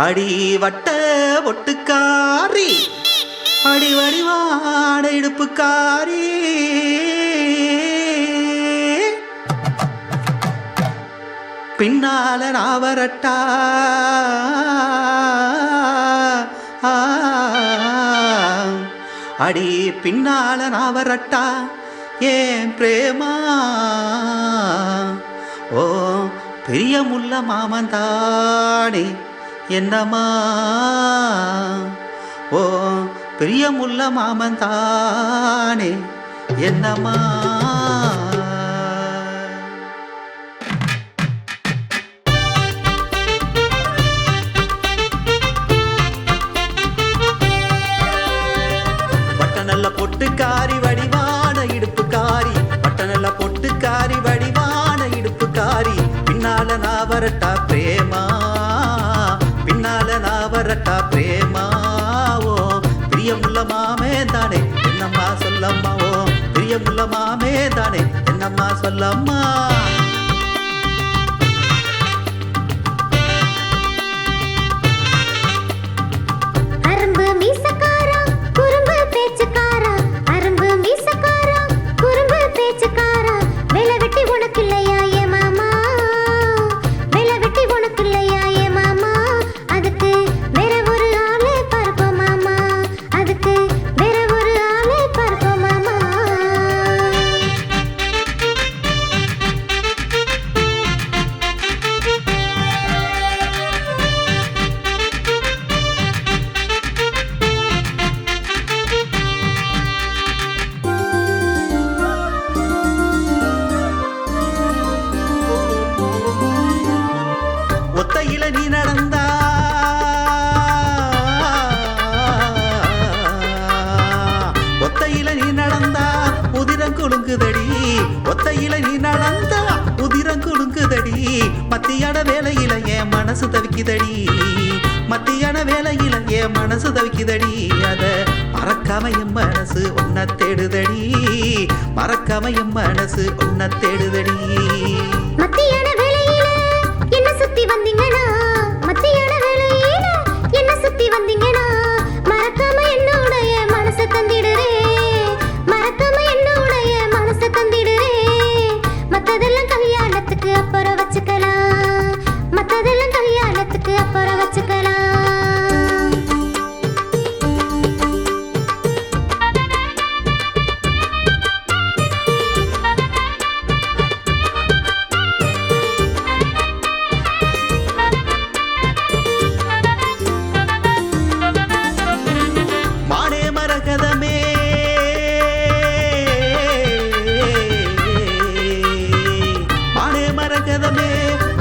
அடி வட்ட ஒட்டுக்காரி அடி வடிவாட இடுப்புக்காரி பின்னால நான் வரட்டா அடி பின்னால நான் வரட்டா ஏன் பிரேமா ஓ பிரியமுள்ள மாமன் தானே என்னம்மா ஓ பிரியமுள்ள மாமன் தானே என்னம்மா நல்ல பொட்டுக்காரி வடிவான இடுப்புக்காரி பட்ட நல்ல பொட்டுக்காரி வடிவான இடுப்புக்காரி பின்னால நான் வரட்டா பிரேமா பின்னால நான் வரட்டா பிரேமா ஓ பிரியமுள்ள மாமே தானே என்னம்மா சொல்லம்மா ஓ பிரியமுள்ள மாமே தானே என்னம்மா சொல்லம்மா ஒத்தையில நீ நடந்தா ஒத்தையில நீ நடந்தா உதிரம் குலுங்குதடி ஒத்தையில நீ நடந்தா உதிரம் குலுங்குதடி மத்தியான வேலையில என் மனசு தவிக்குதடி மத்தியான வேலையில என் மனசு தவிக்குதடி அத மறக்காம என் மனசு உன்னை தேடுதடி மறக்காம என் மனசு உன்னை தேடுதடி மத்தியான சுத்தி வந்தீங்கன்னா மத்தியான வேளையில என்ன சுத்தி வந்தீங்கன்னா மறக்காம என்னுடைய மனசை தந்திடுறே மறக்காம என்னுடைய மனசை தந்திடுறே மத்ததெல்லாம் கல்யாணத்துக்கு அப்புறம் வச்சுக்கலாம் மத்ததெல்லாம் கல்யாணத்துக்கு அப்புறம் வச்சுக்கலாம்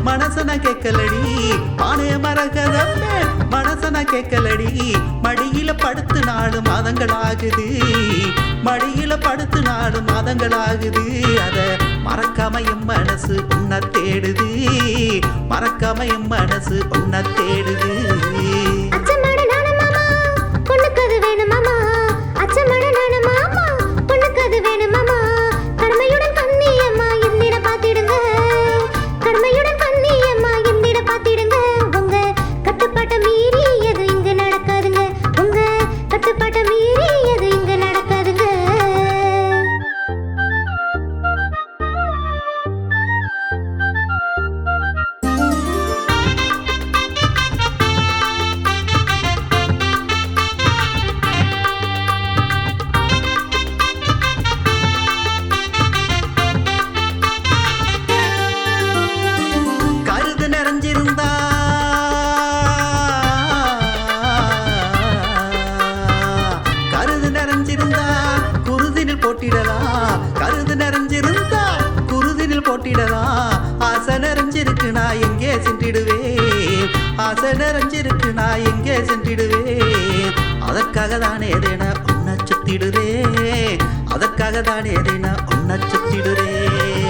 மனசன கேட்கலடி மானே மரகதமே மனசன கேட்கலடி மடியில படுத்து 4 மாதங்களாகுது மடியில படுத்து 4 மாதங்களாகுது அத மறக்காம என் மனசு உன்னை தேடுது மறக்காம என் மனசு உன்னை தேடுது கருது நிறைஞ்சிருந்தா குருதினில் போட்டிடலாம் ஆசை நிறைஞ்சிருக்கு நான் எங்கே சென்றிடுவேன் ஆசை நிறைஞ்சிருக்கு நான் எங்கே சென்றிடுவேன் அதற்காக தானே நான் உன்னை சுத்திடுறேன் அதற்காக தானே நான் உன்னை சுத்திடுறேன்